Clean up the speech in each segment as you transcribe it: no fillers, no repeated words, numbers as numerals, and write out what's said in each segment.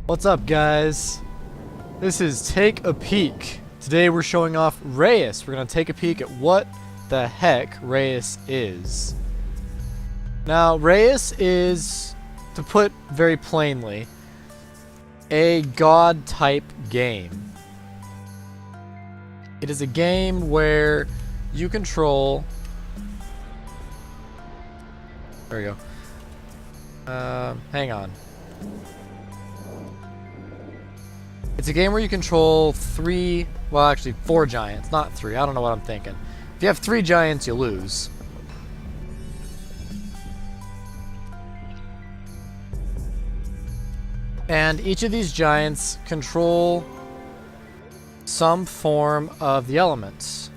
What's up, guys? This is Take a Peek. Today we're showing off Reus. We're going to take a peek at what the heck Reus is. Now, Reus is, to put very plainly, a god-type game. It is a game where you control... There we go. Hang on. It's a game where you control four giants, not three. I don't know what I'm thinking. If you have 3 giants, you lose. And each of these giants control some form of the elements.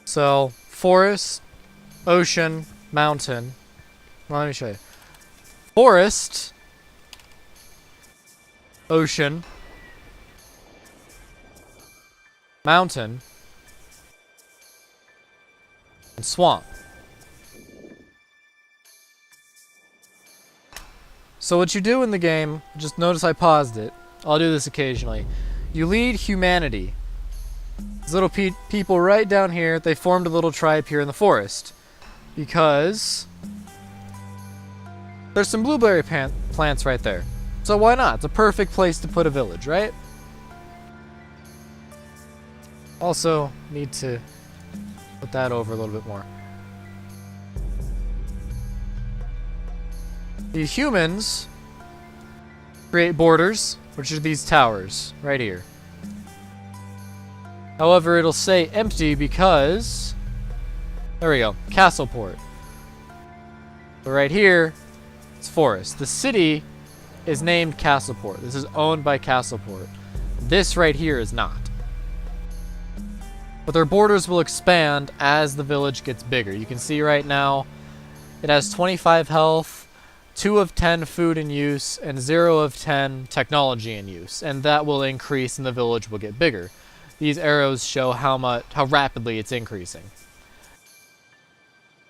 So, forest, ocean, mountain. Well, let me show you. Forest, ocean, mountain, and swamp. So what you do in the game, just notice I paused it. I'll do this occasionally. You lead humanity. These little people right down here, they formed a little tribe here in the forest. Because there's some blueberry plants right there. So why not? It's a perfect place to put a village, right? Also, need to put that over a little bit more. The humans create borders, which are these towers right here. However, it'll say empty because... There we go. Castleport. So right here, it's forest. The city is named Castleport. This is owned by Castleport. This right here is not. But their borders will expand as the village gets bigger. You can see right now it has 25 health, 2 of 10 food in use, and 0 of 10 technology in use. And that will increase and the village will get bigger. These arrows show how rapidly it's increasing.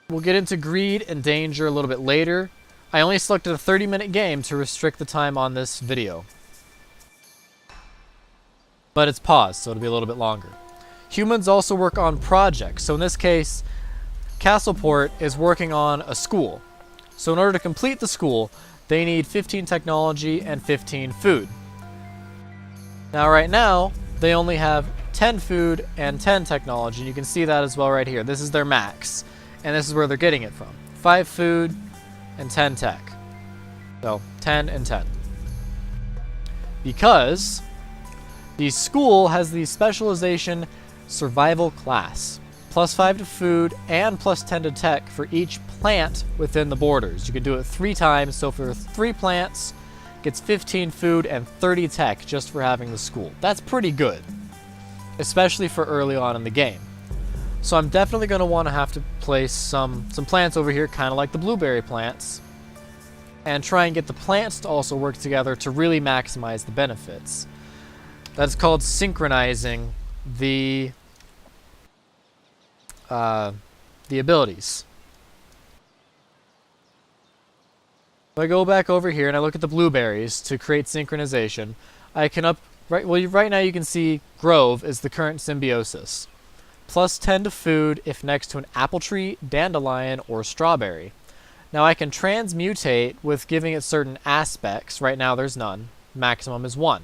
We'll get into greed and danger a little bit later. I only selected a 30-minute game to restrict the time on this video. But it's paused, so it'll be a little bit longer. Humans also work on projects. So in this case, Castleport is working on a school. So in order to complete the school, they need 15 technology and 15 food. Now right now, they only have 10 food and 10 technology. And you can see that as well right here. This is their max. And this is where they're getting it from. 5 food and 10 tech. So 10 and 10. Because the school has the specialization survival class. +5 to food and +10 to tech for each plant within the borders. You can do it 3 times, so for 3 plants, gets 15 food and 30 tech just for having the school. That's pretty good, especially for early on in the game. So I'm definitely going to want to have to place some plants over here, kind of like the blueberry plants, and try and get the plants to also work together to really maximize the benefits. That's called synchronizing the abilities. If I go back over here and I look at the blueberries to create synchronization, I can right now you can see Grove is the current symbiosis. +10 to food if next to an apple tree, dandelion, or strawberry. Now I can transmutate with giving it certain aspects. Right now there's none. Maximum is 1.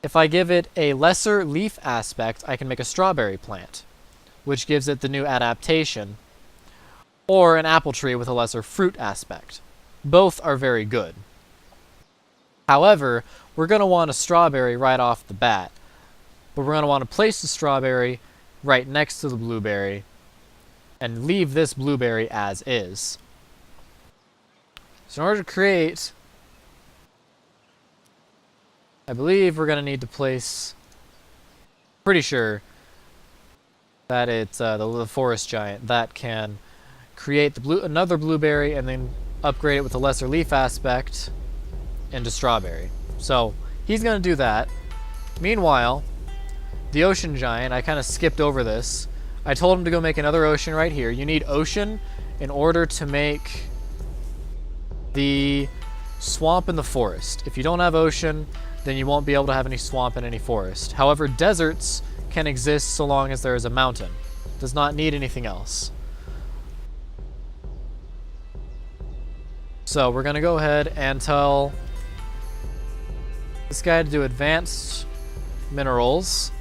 If I give it a lesser leaf aspect, I can make a strawberry plant, which gives it the new adaptation, or an apple tree with a lesser fruit aspect. Both are very good. However, we're going to want a strawberry right off the bat, but we're going to want to place the strawberry right next to the blueberry and leave this blueberry as is. So in order to create, I believe we're going to need to place, pretty sure that it's the forest giant that can create another blueberry and then upgrade it with a lesser leaf aspect into strawberry. So he's going to do that. Meanwhile, the ocean giant, I kind of skipped over this. I told him to go make another ocean right here. You need ocean in order to make the swamp in the forest. If you don't have ocean, then you won't be able to have any swamp in any forest. However, deserts can exist so long as there is a mountain. Does not need anything else. So we're gonna go ahead and tell this guy to do advanced minerals.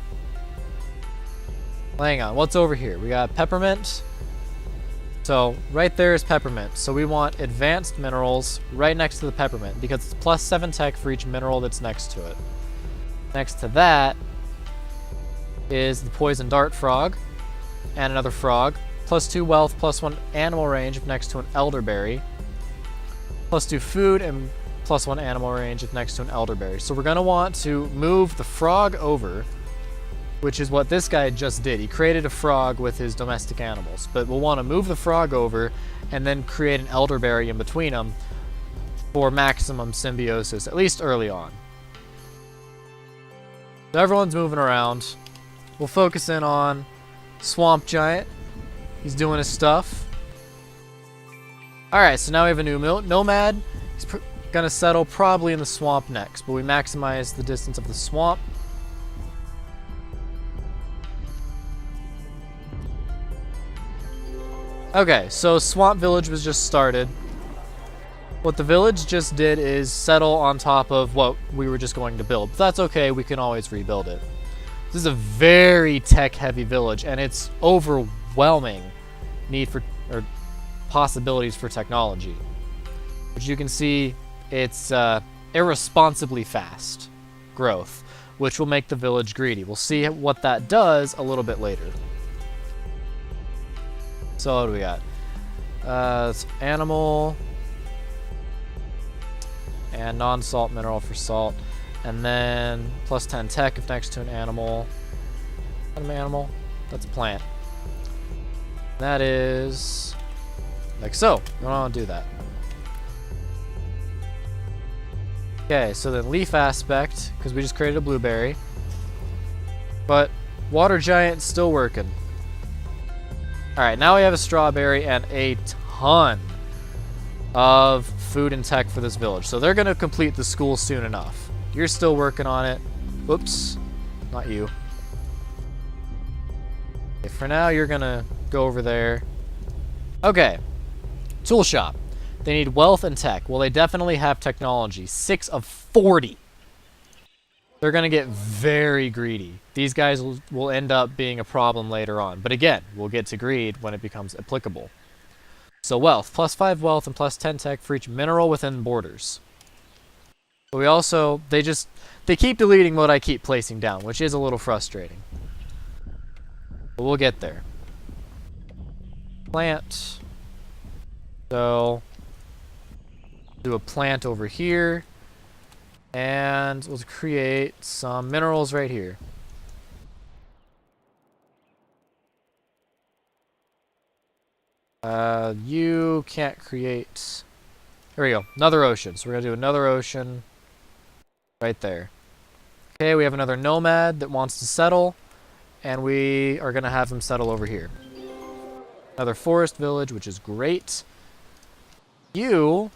Hang on, what's over here? We got peppermint. So right there is peppermint. So we want advanced minerals right next to the peppermint because it's plus 7 tech for each mineral that's next to it. Next to that is the poison dart frog and another frog. Plus 2 wealth, plus 1 animal range if next to an elderberry. Plus 2 food and plus 1 animal range if next to an elderberry. So we're gonna want to move the frog over, which is what this guy just did. He created a frog with his domestic animals, but we'll want to move the frog over and then create an elderberry in between them for maximum symbiosis, at least early on. So everyone's moving around. We'll focus in on Swamp Giant. He's doing his stuff. Alright, so now we have a new nomad. He's gonna settle probably in the swamp next, but we maximize the distance of the swamp. Okay, so Swamp Village was just started. What the village just did is settle on top of what we were just going to build. But that's okay, we can always rebuild it. This is a very tech-heavy village, and it's overwhelming need for, or possibilities for technology. But you can see it's irresponsibly fast growth, which will make the village greedy. We'll see what that does a little bit later. So what do we got? It's animal and non-salt mineral for salt, and then plus 10 tech if next to an animal. Is that an animal? That's a plant. That is like so. We don't want to do that. Okay, so then leaf aspect, because we just created a blueberry. But water giant still working. Alright, now we have a strawberry and a ton of food and tech for this village. So they're going to complete the school soon enough. You're still working on it. Whoops. Not you. Okay, for now, you're going to go over there. Okay. Tool shop. They need wealth and tech. Well, they definitely have technology. 6 of 40. They're going to get very greedy. These guys will end up being a problem later on. But again, we'll get to greed when it becomes applicable. So wealth. Plus 5 wealth and plus 10 tech for each mineral within borders. But we also, they keep deleting what I keep placing down, which is a little frustrating. But we'll get there. Plant. So, do a plant over here. And we'll create some minerals right here. You can't create... There we go. Another ocean. So we're going to do another ocean right there. Okay, we have another nomad that wants to settle. And we are going to have him settle over here. Another forest village, which is great. You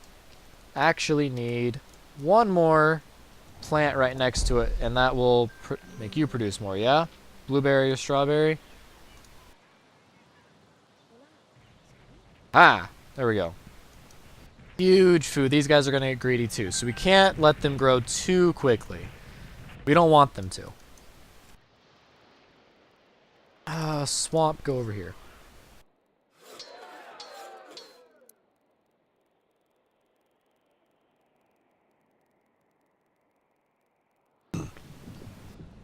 actually need one more plant right next to it, and that will make you produce more, yeah? Blueberry or strawberry? Ah, there we go. Huge food. These guys are going to get greedy too, so we can't let them grow too quickly. We don't want them to. Swamp, go over here.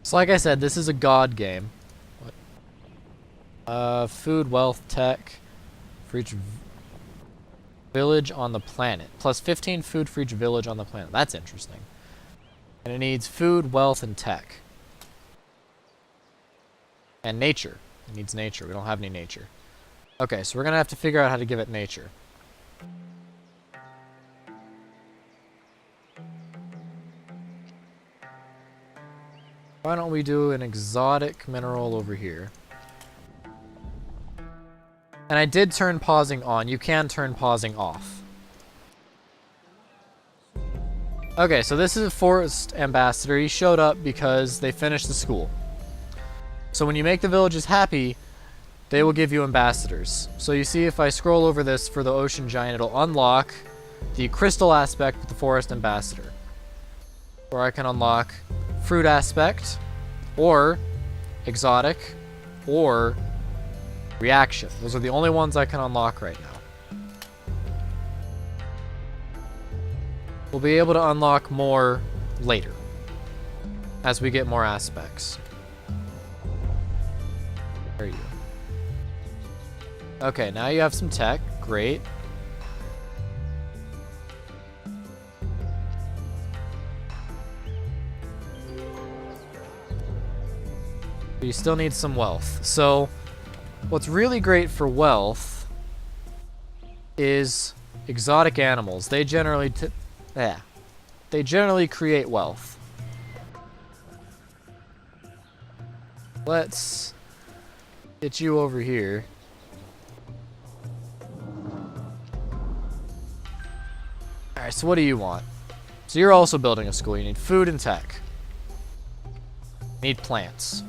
So like I said, this is a god game. What? Food, wealth, tech for each village on the planet. Plus 15 food for each village on the planet. That's interesting. And it needs food, wealth, and tech. And nature. It needs nature. We don't have any nature. Okay, so we're going to have to figure out how to give it nature. Why don't we do an exotic mineral over here? And I did turn pausing on. You can turn pausing off. Okay, so this is a forest ambassador. He showed up because they finished the school. So when you make the villages happy, they will give you ambassadors. So you see if I scroll over this for the ocean giant, it'll unlock the crystal aspect with the forest ambassador. Or I can unlock fruit aspect, or exotic, or reaction. Those are the only ones I can unlock right now. We'll be able to unlock more later as we get more aspects. There you go. Okay, now you have some tech. Great. But you still need some wealth. So what's really great for wealth is exotic animals. They generally create wealth. Let's get you over here. Alright, so what do you want? So you're also building a school. You need food and tech. You need plants.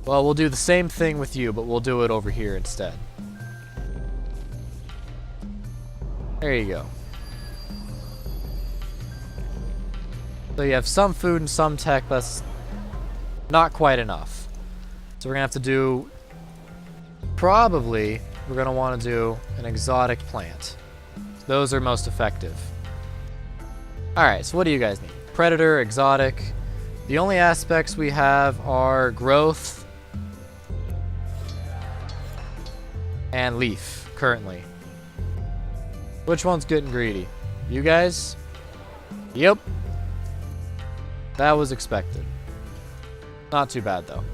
Well, we'll do the same thing with you, but we'll do it over here instead. There you go. So you have some food and some tech, but that's not quite enough. So we're going to have to do... Probably, we're going to want to do an exotic plant. Those are most effective. Alright, so what do you guys need? Predator, exotic. The only aspects we have are growth and leaf, currently. Which one's getting greedy? You guys? Yep. That was expected. Not too bad, though.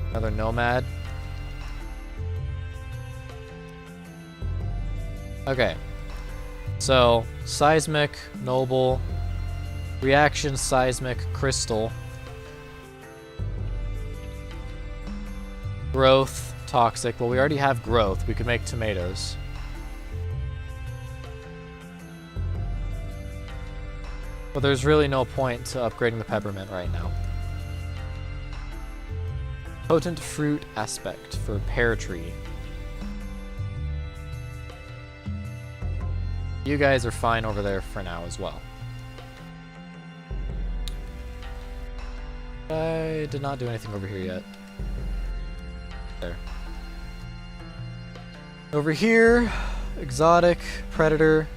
Another nomad. Okay. So, seismic, noble, reaction, seismic, crystal, growth, toxic. Well, we already have growth. We could make tomatoes. But there's really no point to upgrading the peppermint right now. Potent fruit aspect for pear tree. You guys are fine over there for now as well. I did not do anything over here yet. There. Over here, exotic, predator.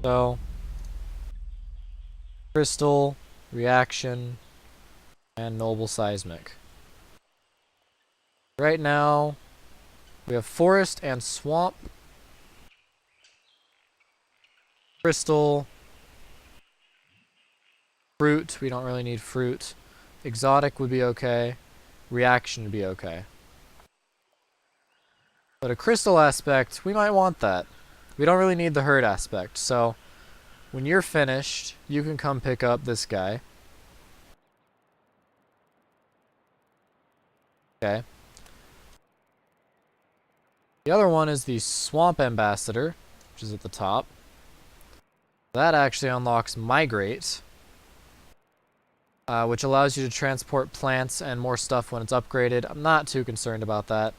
So, crystal, reaction, and noble seismic. Right now, we have forest and swamp. Crystal. Fruit, we don't really need fruit. Exotic would be okay. Reaction would be okay. But a crystal aspect, we might want that. We don't really need the herd aspect, so when you're finished, you can come pick up this guy. Okay. The other one is the Swamp Ambassador, which is at the top. That actually unlocks Migrate, which allows you to transport plants and more stuff when it's upgraded. I'm not too concerned about that.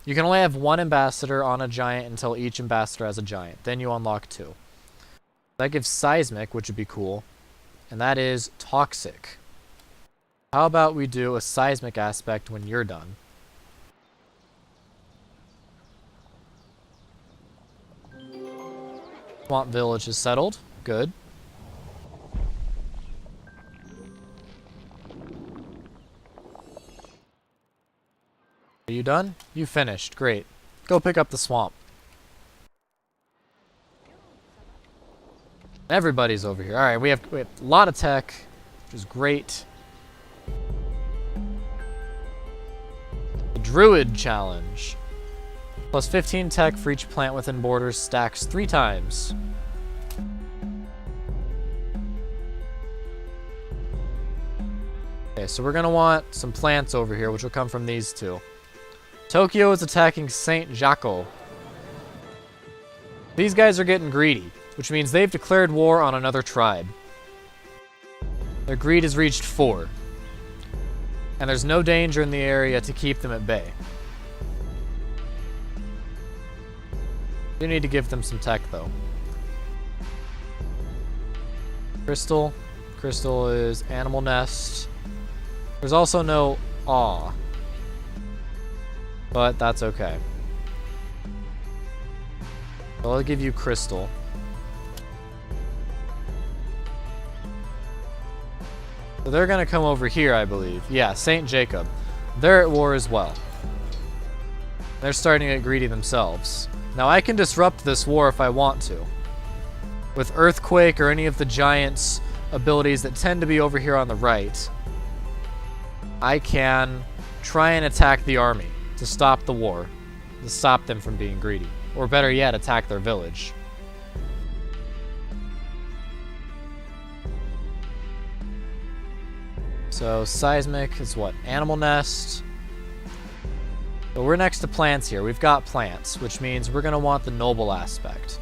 You can only have one ambassador on a giant until each ambassador has a giant. Then you unlock 2. That gives seismic, which would be cool. And that is toxic. How about we do a seismic aspect when you're done? Swamp Village is settled. Good. Are you done? You finished. Great. Go pick up the swamp. Everybody's over here. Alright, we have a lot of tech, which is great. The Druid Challenge. Plus 15 tech for each plant within borders, stacks 3 times. Okay, so we're going to want some plants over here, which will come from these 2. Tokyo is attacking Saint Jaco. These guys are getting greedy, which means they've declared war on another tribe. Their greed has reached 4. And there's no danger in the area to keep them at bay. You need to give them some tech, though. Crystal. Crystal is animal nest. There's also no awe. But that's okay. So I'll give you crystal. So they're gonna come over here, I believe. Yeah, Saint Jacob. They're at war as well. They're starting to get greedy themselves. Now I can disrupt this war if I want to. With Earthquake or any of the Giants' abilities that tend to be over here on the right, I can try and attack the army to stop the war, to stop them from being greedy. Or better yet, attack their village. So seismic is what? Animal nest. So we're next to plants here. We've got plants, which means we're going to want the noble aspect.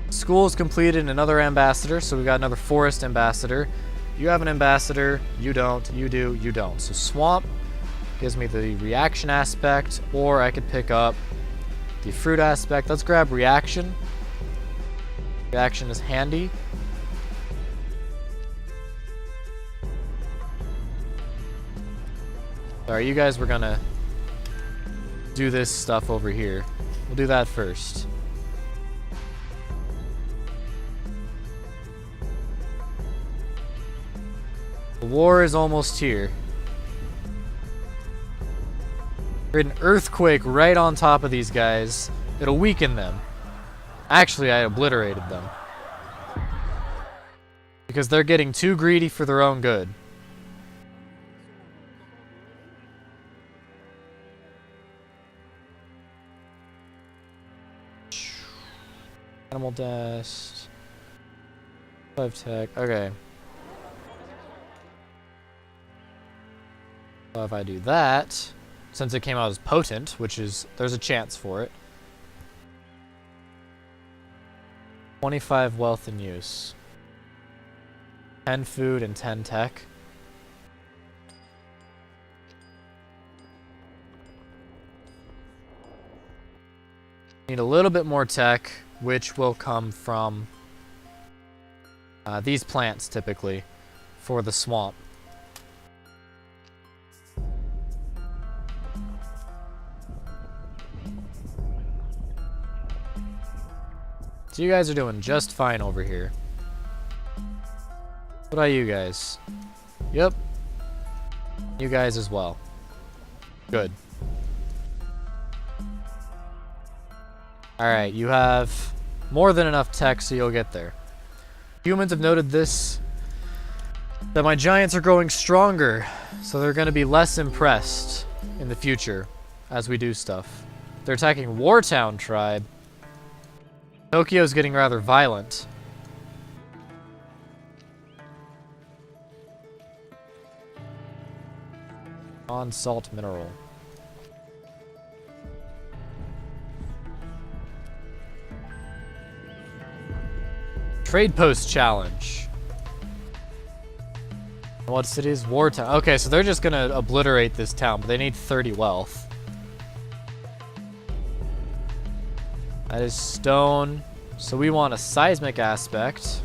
School's completed another ambassador, so we've got another forest ambassador. You have an ambassador, you don't, you do, you don't. So swamp gives me the reaction aspect, or I could pick up the fruit aspect. Let's grab reaction. Reaction is handy. Sorry, you guys were gonna do this stuff over here. We'll do that first. The war is almost here. An earthquake right on top of these guys. It'll weaken them. Actually, I obliterated them. Because they're getting too greedy for their own good. Animal dust. 5 tech. Okay. So if I do that, since it came out as potent, which is, there's a chance for it. 25 wealth in use. 10 food and 10 tech. Need a little bit more tech, which will come from these plants typically for the swamp. So you guys are doing just fine over here. What about you guys? Yep. You guys as well. Good. Alright, you have more than enough tech so you'll get there. Humans have noted this, that my giants are growing stronger, so they're going to be less impressed in the future as we do stuff. They're attacking Wartown tribe. Tokyo's getting rather violent. Non-salt mineral. Trade post challenge. What city is Wartown? Okay, so they're just gonna obliterate this town, but they need 30 wealth. That is stone. So we want a seismic aspect,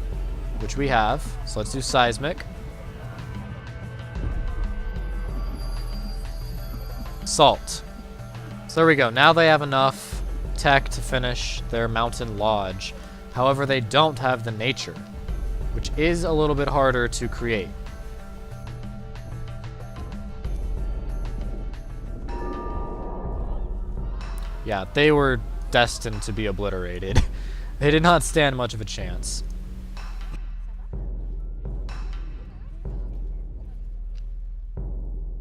which we have. So let's do seismic. Salt. So there we go. Now they have enough tech to finish their mountain lodge. However, they don't have the nature, which is a little bit harder to create. Yeah, they were destined to be obliterated. They did not stand much of a chance.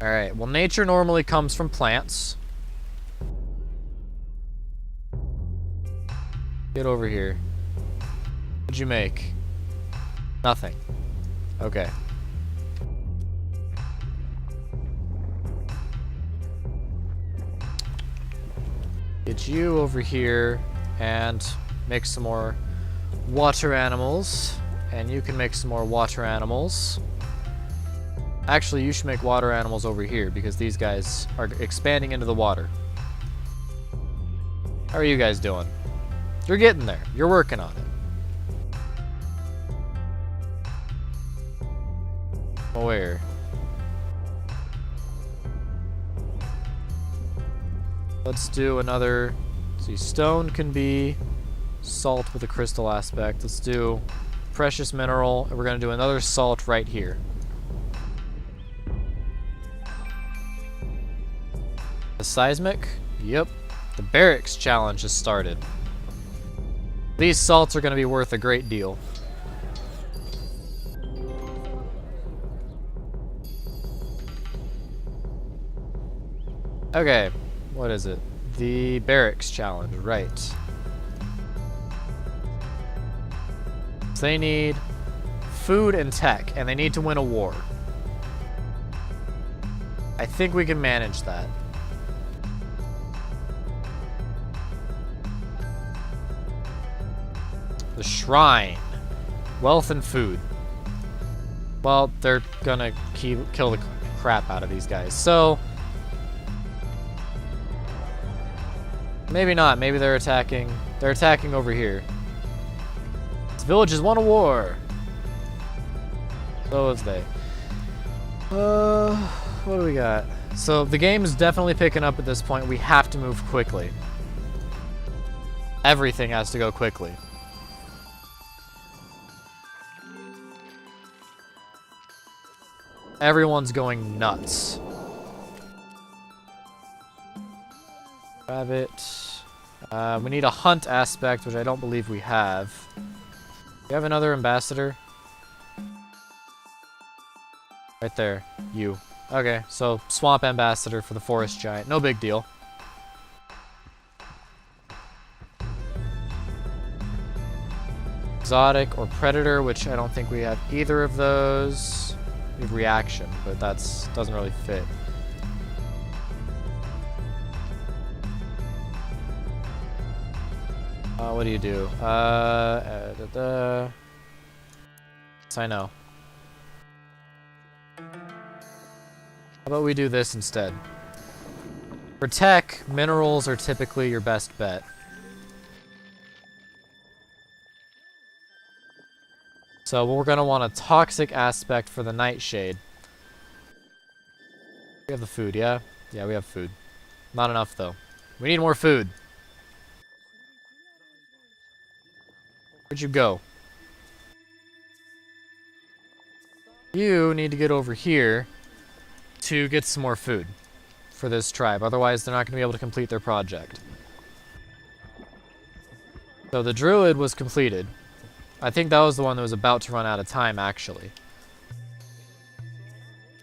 Alright, well, nature normally comes from plants. Get over here. What'd you make? Nothing. Okay. Get you over here and make some more water animals. And you can make some more water animals. Actually, you should make water animals over here because these guys are expanding into the water. How are you guys doing? You're getting there. You're working on it. Where? Let's do another. See, stone can be salt with a crystal aspect. Let's do precious mineral, and we're going to do another salt right here. The seismic? Yep. The barracks challenge has started. These salts are going to be worth a great deal. Okay, what is it? The barracks challenge, right. So they need food and tech, and they need to win a war. I think we can manage that. The shrine. Wealth and food. Well, they're gonna kill the crap out of these guys. So, maybe not. Maybe they're attacking. They're attacking over here. This village has won a war. So is they. What do we got? So the game is definitely picking up at this point. We have to move quickly. Everything has to go quickly. Everyone's going nuts. Grab it. We need a hunt aspect, which I don't believe we have. Do you have another ambassador? Right there. You. Okay, so swamp ambassador for the forest giant. No big deal. Exotic or predator, which I don't think we have either of those. We have reaction, but that's doesn't really fit. What do you do? Yes, I know. How about we do this instead? For tech, minerals are typically your best bet. So we're going to want a toxic aspect for the nightshade. We have the food, yeah? Yeah, we have food. Not enough, though. We need more food. Where'd you go? You need to get over here to get some more food for this tribe. Otherwise, they're not going to be able to complete their project. So the druid was completed. I think that was the one that was about to run out of time, actually.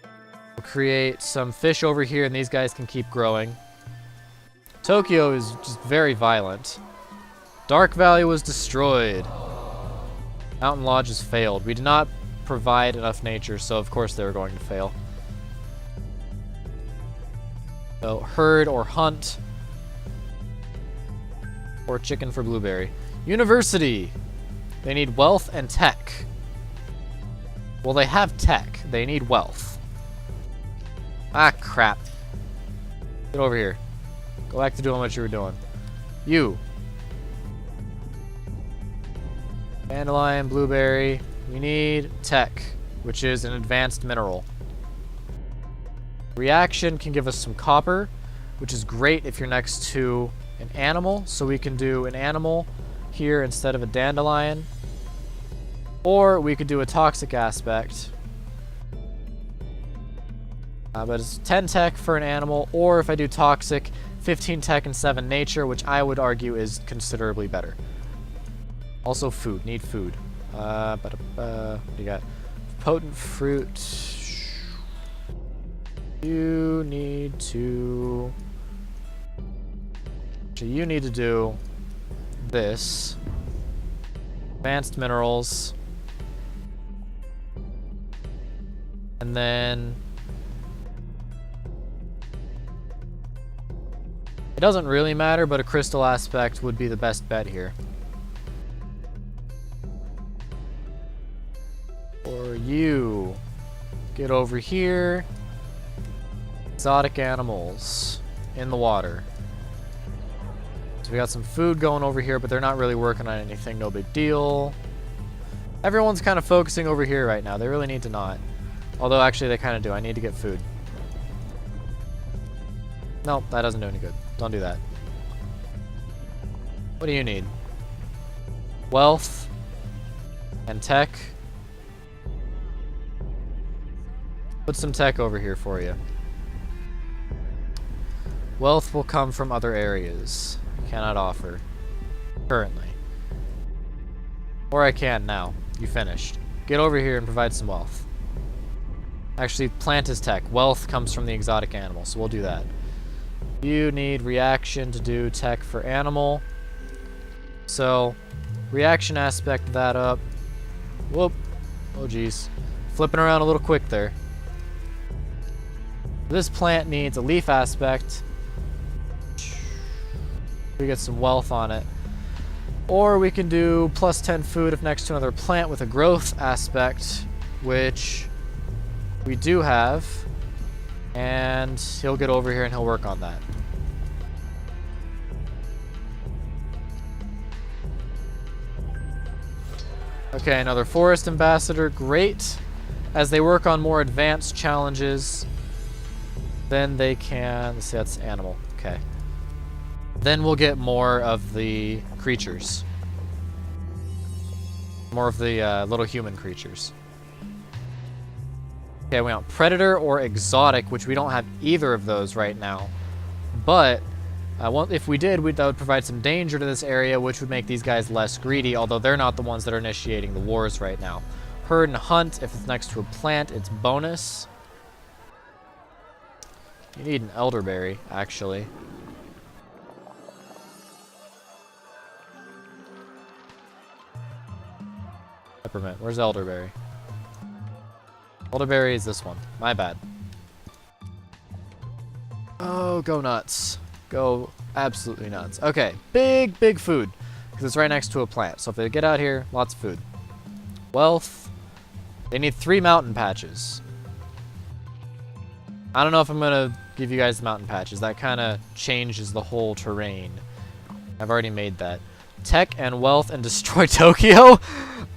We'll create some fish over here, and these guys can keep growing. Tokyo is just very violent. Dark Valley was destroyed. Mountain Lodges failed. We did not provide enough nature, so of course they were going to fail. So, herd or hunt. Or chicken for blueberry. University! They need wealth and tech. Well, they have tech. They need wealth. Ah, crap. Get over here. Go back to doing what you were doing. You. Dandelion, blueberry. We need tech, which is an advanced mineral. Reaction can give us some copper, which is great if you're next to an animal. So we can do an animal here instead of a dandelion. Or we could do a toxic aspect. But it's 10 tech for an animal, or if I do toxic, 15 tech and 7 nature, which I would argue is considerably better. Also food, need food. What do you got? Potent fruit. You need to... Actually, you need to do this. Advanced minerals. And then... It doesn't really matter, but a crystal aspect would be the best bet here. Or you. Get over here. Exotic animals in the water. So we got some food going over here, but they're not really working on anything. No big deal. Everyone's kind of focusing over here right now. They really need to not. Although, actually, they kind of do. I need to get food. No, that doesn't do any good. Don't do that. What do you need? Wealth and tech. Put some tech over here for you. Wealth will come from other areas. Cannot offer. Currently. Or I can now. You finished. Get over here and provide some wealth. Actually, plant is tech. Wealth comes from the exotic animal, so we'll do that. You need reaction to do tech for animal. So, reaction aspect that up. Whoop. Oh, geez. Flipping around a little quick there. This plant needs a leaf aspect. We get some wealth on it. Or we can do plus 10 food if next to another plant with a growth aspect, which we do have. And he'll get over here and he'll work on that. Okay, another forest ambassador. Great. As they work on more advanced challenges, then they can... Let's see, that's animal. Okay. Then we'll get more of the creatures. More of the little human creatures. Okay, we want predator or exotic, which we don't have either of those right now. But if we did, that would provide some danger to this area, which would make these guys less greedy, although they're not the ones that are initiating the wars right now. Herd and hunt, if it's next to a plant, it's bonus. You need an elderberry, actually. Peppermint. Where's elderberry? Elderberry is this one. My bad. Oh, go nuts. Go absolutely nuts. Okay, big food. Because it's right next to a plant. So if they get out here, lots of food. Wealth. They need 3 mountain patches. I don't know if I'm going to give you guys the mountain patches. That kind of changes the whole terrain. I've already made that. Tech and wealth and destroy Tokyo?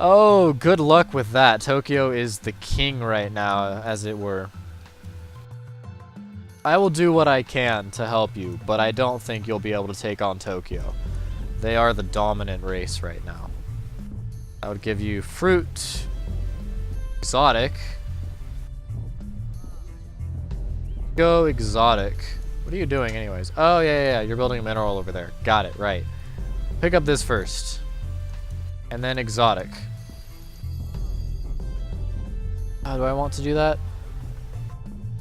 Oh, good luck with that. Tokyo is the king right now, as it were. I will do what I can to help you, but I don't think you'll be able to take on Tokyo. They are the dominant race right now. I would give you fruit. Exotic. Go exotic. What are you doing anyways? Oh, yeah. You're building a mineral over there. Got it, right. Pick up this first. And then exotic. Do I want to do that?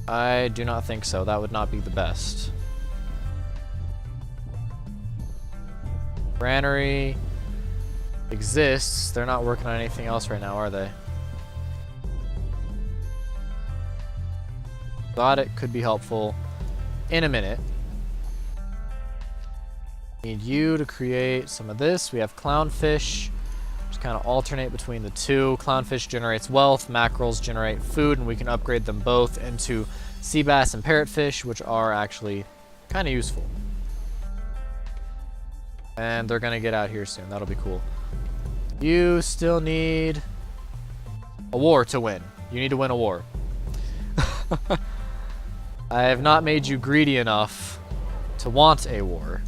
I do not think so. That would not be the best. Granary exists. They're not working on anything else right now, are they? Exotic could be helpful in a minute. Need you to create some of this. We have clownfish. Just kind of alternate between the two. Clownfish generates wealth, mackerels generate food, and we can upgrade them both into sea bass and parrotfish, which are actually kind of useful. And they're going to get out here soon. That'll be cool. You still need a war to win. You need to win a war. I have not made you greedy enough to want a war.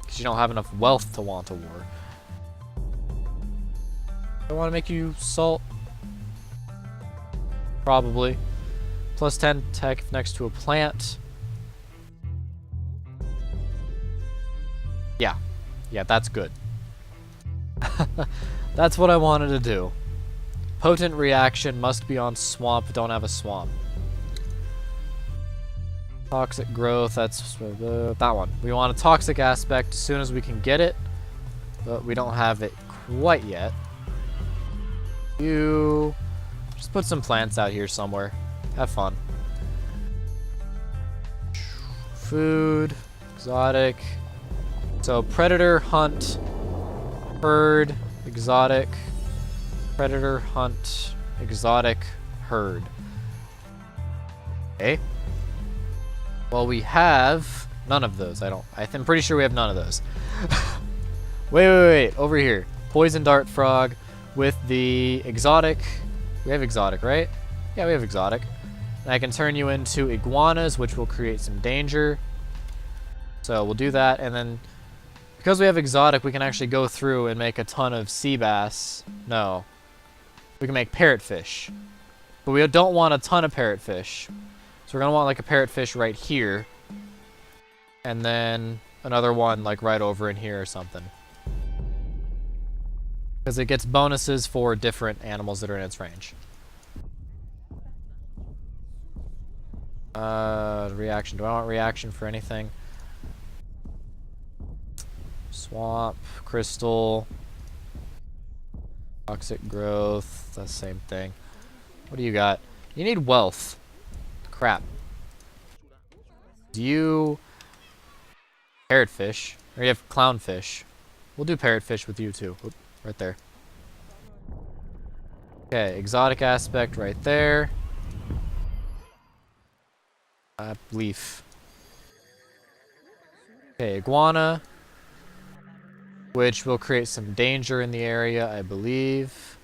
Because you don't have enough wealth to want a war. I want to make you salt. Probably. Plus 10 tech next to a plant. Yeah. Yeah, that's good. That's what I wanted to do. Potent reaction must be on swamp. Don't have a swamp. Toxic growth, that's that one. We want a toxic aspect as soon as we can get it, but we don't have it quite yet. You just put some plants out here somewhere. Have fun. Food. exotic. So predator, hunt, herd, exotic, predator, hunt, exotic, herd. Okay. Well, we have none of those. I'm pretty sure we have none of those. Wait. Over here. Poison dart frog with the exotic. We have exotic, right? Yeah, we have exotic. And I can turn you into iguanas, which will create some danger. So we'll do that, and then because we have exotic, we can actually go through and make a ton of sea bass. No. We can make parrotfish. But we don't want a ton of parrotfish. So we're going to want like a parrotfish right here. And then another one like right over in here or something. Because it gets bonuses for different animals that are in its range. Reaction. Do I want reaction for anything? Swamp, crystal, toxic growth, that's the same thing. What do you got? You need wealth. Crap. Do you... Parrotfish. Or you have clownfish. We'll do parrotfish with you too. Oop, right there. Okay, exotic aspect right there. Leaf. Okay, iguana. Which will create some danger in the area, I believe.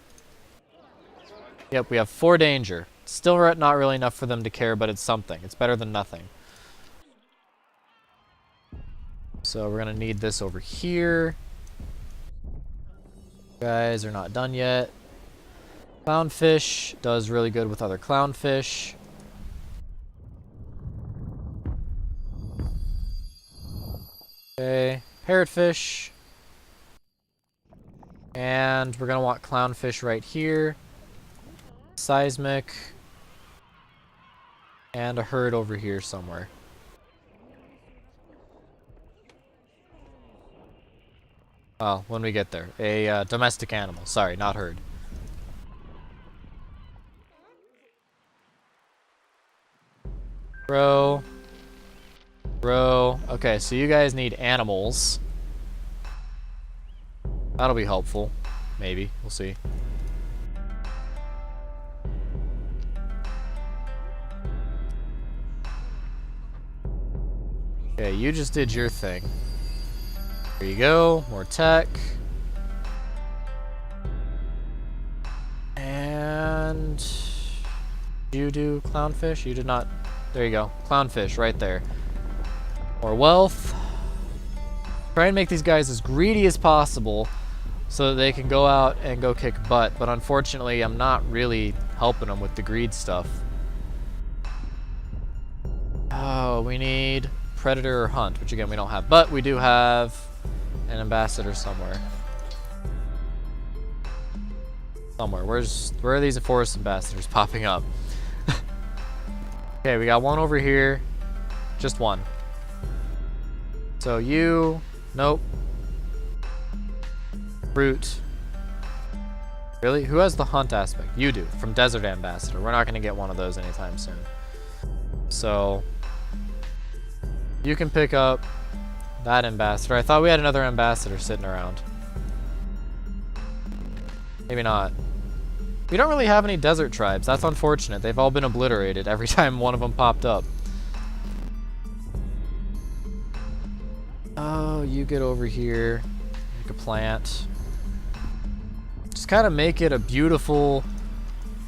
Yep, we have 4 danger. Still not really enough for them to care, but it's something. It's better than nothing. So we're going to need this over here. You guys are not done yet. Clownfish does really good with other clownfish. Okay, parrotfish. And we're going to want clownfish right here. Seismic. And a herd over here somewhere. Well, when we get there. A domestic animal. Sorry, not herd. Row. Okay, so you guys need animals. That'll be helpful. Maybe. We'll see. Okay, you just did your thing. There you go. More tech. And... you do clownfish? You did not... There you go. Clownfish right there. More wealth. Try and make these guys as greedy as possible so that they can go out and go kick butt. But unfortunately, I'm not really helping them with the greed stuff. Oh, we need predator or hunt, which again we don't have. But we do have an ambassador somewhere. Where are these forest ambassadors popping up? Okay, we got one over here. Just one. So you... Nope. Fruit. Really? Who has the hunt aspect? You do, from Desert Ambassador. We're not going to get one of those anytime soon. So, you can pick up that ambassador. I thought we had another ambassador sitting around. Maybe not. We don't really have any desert tribes. That's unfortunate. They've all been obliterated every time one of them popped up. Oh, you get over here. Make a plant. Just kind of make it a beautiful,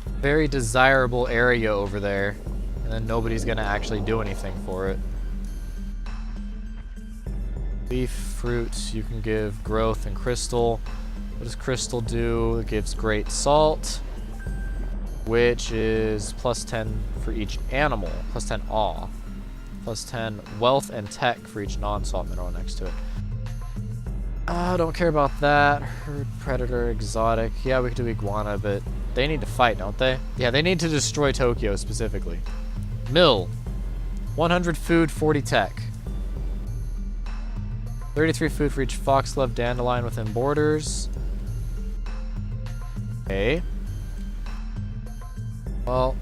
very desirable area over there. And then nobody's going to actually do anything for it. Leaf, fruit, you can give growth and crystal. What does crystal do? It gives great salt, which is plus 10 for each animal. Plus 10 awe. Plus 10 wealth and tech for each non-salt mineral next to it. Don't care about that. Herd, predator, exotic. Yeah, we could do iguana, but they need to fight, don't they? Yeah, they need to destroy Tokyo specifically. Mill. 100 food, 40 tech. 33 food for each foxglove dandelion within borders. Okay. Well,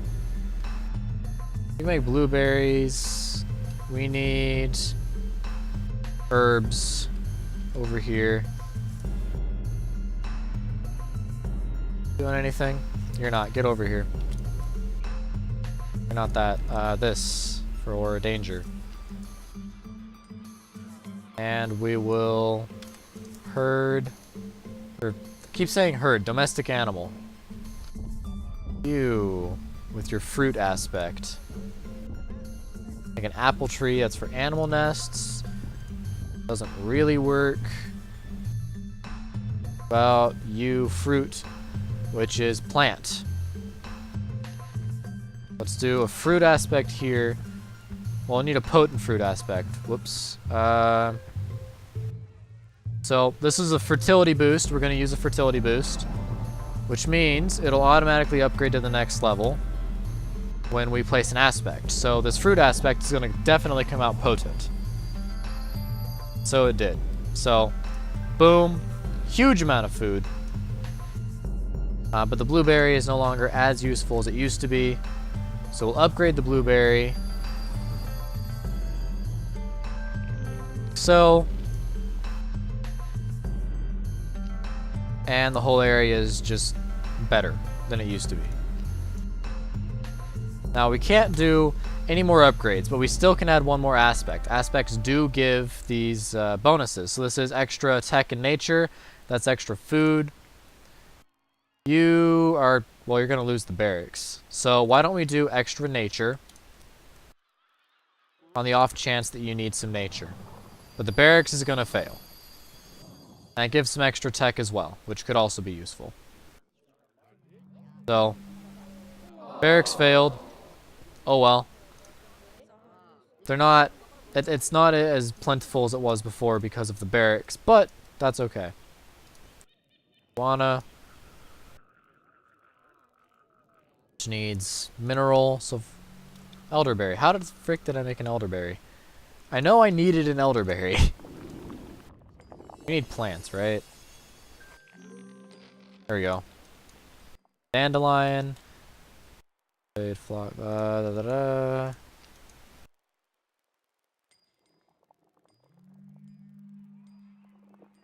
we can make blueberries. We need herbs over here. Doing anything? You're not. Get over here. You're not that. This for danger. And we will herd, or keep saying herd, domestic animal. You, with your fruit aspect. Like an apple tree, that's for animal nests. Doesn't really work. About you, fruit, which is plant. Let's do a fruit aspect here. Well, I need a potent fruit aspect. Whoops. So this is a fertility boost. We're going to use a fertility boost, which means it'll automatically upgrade to the next level when we place an aspect. So this fruit aspect is going to definitely come out potent. So it did. So, boom. Huge amount of food. But the blueberry is no longer as useful as it used to be. So we'll upgrade the blueberry. So, and the whole area is just better than it used to be. Now we can't do any more upgrades, but we still can add one more aspect. Aspects do give these bonuses. So this is extra tech and nature. That's extra food. You are, well, you're going to lose the barracks. So why don't we do extra nature on the off chance that you need some nature. But the barracks is going to fail. And it gives some extra tech as well, which could also be useful. So, barracks failed. Oh well. They're not, it's not as plentiful as it was before because of the barracks, but that's okay. Which needs mineral, so elderberry. How the frick did I make an elderberry? I know I needed an elderberry. We need plants, right? There we go. Dandelion. Flock.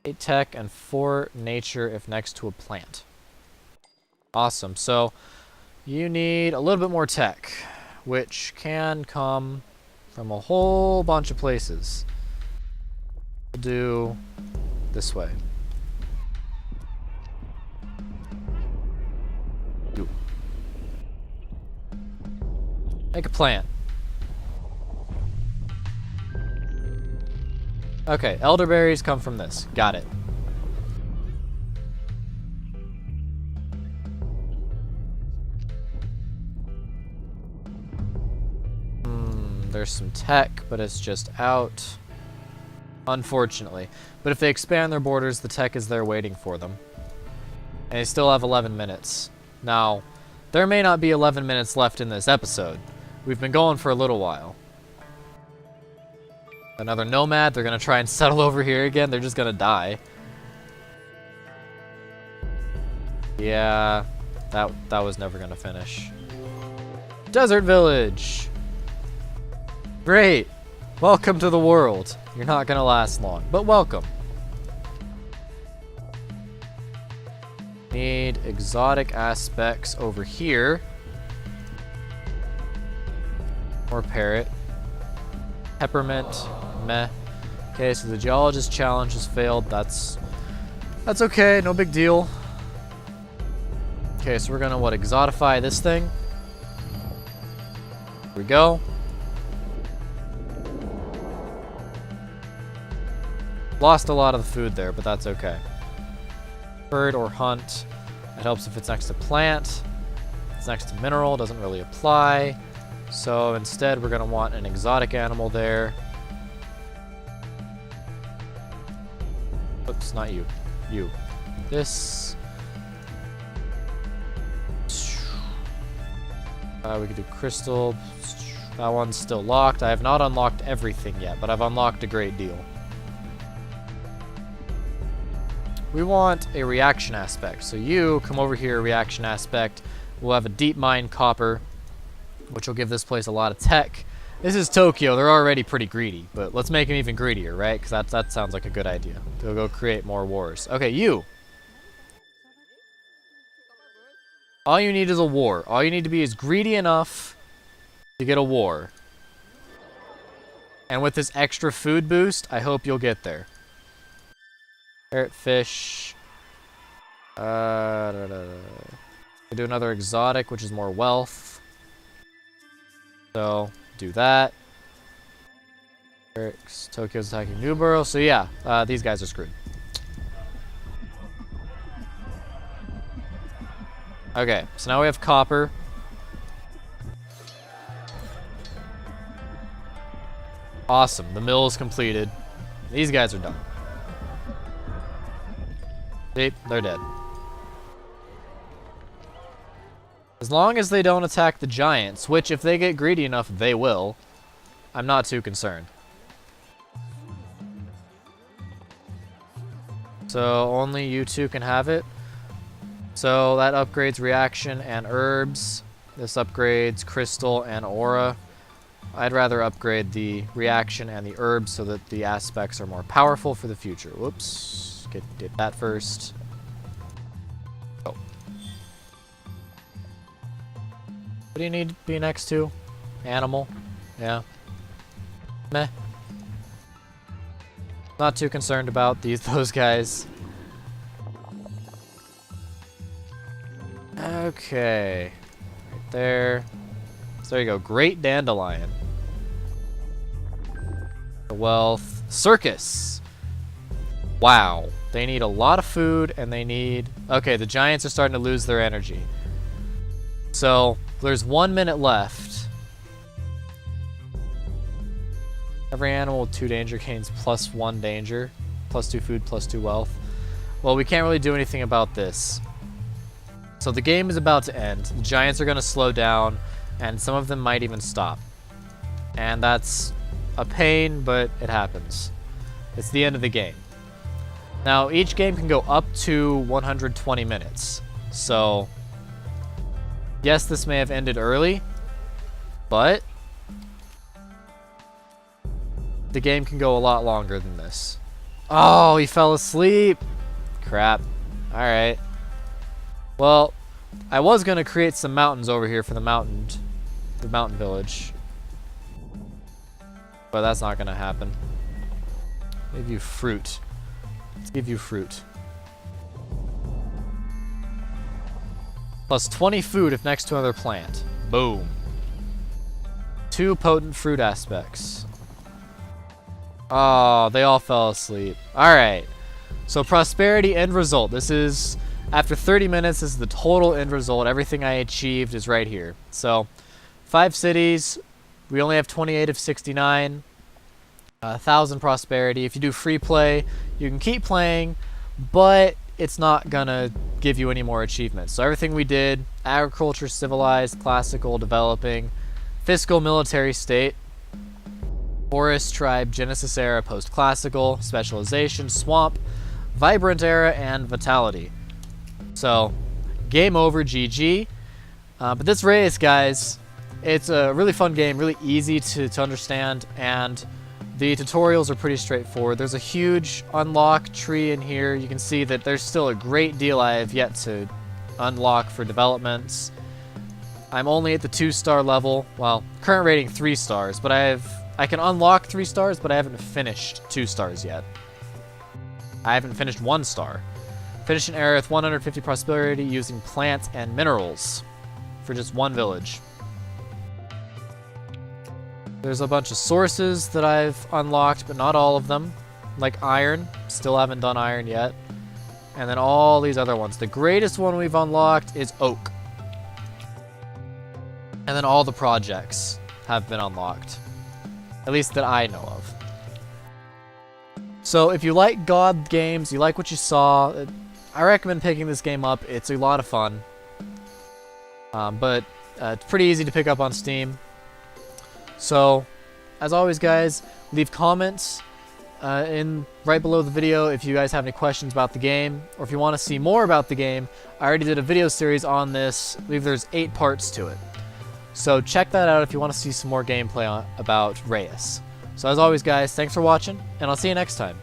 Eight tech and 4 nature if next to a plant. Awesome. So you need a little bit more tech, which can come from a whole bunch of places. We'll do this way. Ooh. Make a plant. Okay, elderberries come from this. Got it. There's some tech, but it's just out. Unfortunately. But if they expand their borders, the tech is there waiting for them. And they still have 11 minutes. Now, there may not be 11 minutes left in this episode. We've been going for a little while. Another nomad, they're going to try and settle over here again. They're just going to die. Yeah, that was never going to finish. Desert village! Great! Welcome to the world. You're not going to last long, but welcome. Need exotic aspects over here. More parrot. Peppermint. Meh. Okay, so the geologist challenge has failed. That's okay, no big deal. Okay, so we're gonna exotify this thing. Here we go. Lost a lot of the food there, but that's okay. Herd or hunt. It helps if it's next to plant. If it's next to mineral, doesn't really apply. So instead, we're gonna want an exotic animal there. Oops, not you. You. This. We could do crystal. That one's still locked. I have not unlocked everything yet, but I've unlocked a great deal. We want a reaction aspect. So you come over here, reaction aspect. We'll have a deep mine copper, which will give this place a lot of tech. This is Tokyo. They're already pretty greedy, but let's make them even greedier, right? Because that sounds like a good idea. They'll go create more wars. Okay, you. All you need is a war. All you need to be is greedy enough to get a war. And with this extra food boost, I hope you'll get there. Parrot fish. Do another exotic, which is more wealth. So, do that. Tokyo's attacking Newborough. So yeah, these guys are screwed. Okay, so now we have copper. Awesome, the mill is completed. These guys are done. See, they're dead. As long as they don't attack the giants, which if they get greedy enough, they will, I'm not too concerned. So only you two can have it. So that upgrades reaction and herbs. This upgrades crystal and aura. I'd rather upgrade the reaction and the herbs so that the aspects are more powerful for the future. Whoops. Get that first. Oh. What do you need to be next to? Animal? Yeah. Meh. Not too concerned about those guys. Okay. Right there. So there you go. Great dandelion. Wealth. Circus. Wow. They need a lot of food and they need... Okay, the giants are starting to lose their energy. So there's 1 minute left. Every animal with 2 danger gains +1 danger. +2 food, +2 wealth. Well, we can't really do anything about this. So the game is about to end. The giants are going to slow down, and some of them might even stop. And that's a pain, but it happens. It's the end of the game. Now, each game can go up to 120 minutes. So, yes, this may have ended early, but the game can go a lot longer than this. Oh, he fell asleep. Crap. Alright. Well, I was going to create some mountains over here for the mountain village. But that's not going to happen. Give you fruit. Let's give you fruit. Plus 20 food if next to another plant. Boom. 2 potent fruit aspects. Oh, they all fell asleep. Alright. So prosperity end result. This is, after 30 minutes, this is the total end result. Everything I achieved is right here. So, 5 cities. We only have 28 of 69. 1,000 prosperity. If you do free play, you can keep playing, but it's not gonna give you any more achievements. So everything we did, agriculture, civilized, classical, developing, fiscal, military, state, forest, tribe, Genesis era, post-classical, specialization, swamp, vibrant era, and vitality. So, game over, GG. But this Reus, guys, it's a really fun game, really easy to understand, and the tutorials are pretty straightforward. There's a huge unlock tree in here. You can see that there's still a great deal I have yet to unlock for developments. I'm only at the 2-star level. Well, current rating 3 stars, but I can unlock 3 stars, but I haven't finished 2 stars yet. I haven't finished 1 star. Finish an area with 150 prosperity using plants and minerals for just 1 village. There's a bunch of sources that I've unlocked, but not all of them. Like iron. Still haven't done iron yet. And then all these other ones. The greatest one we've unlocked is oak. And then all the projects have been unlocked. At least that I know of. So if you like God games, you like what you saw, I recommend picking this game up. It's a lot of fun. But it's pretty easy to pick up on Steam. So, as always, guys, leave comments right below the video if you guys have any questions about the game, or if you want to see more about the game. I already did a video series on this. I believe there's 8 parts to it. So check that out if you want to see some more gameplay about Reus. So as always guys, thanks for watching, and I'll see you next time.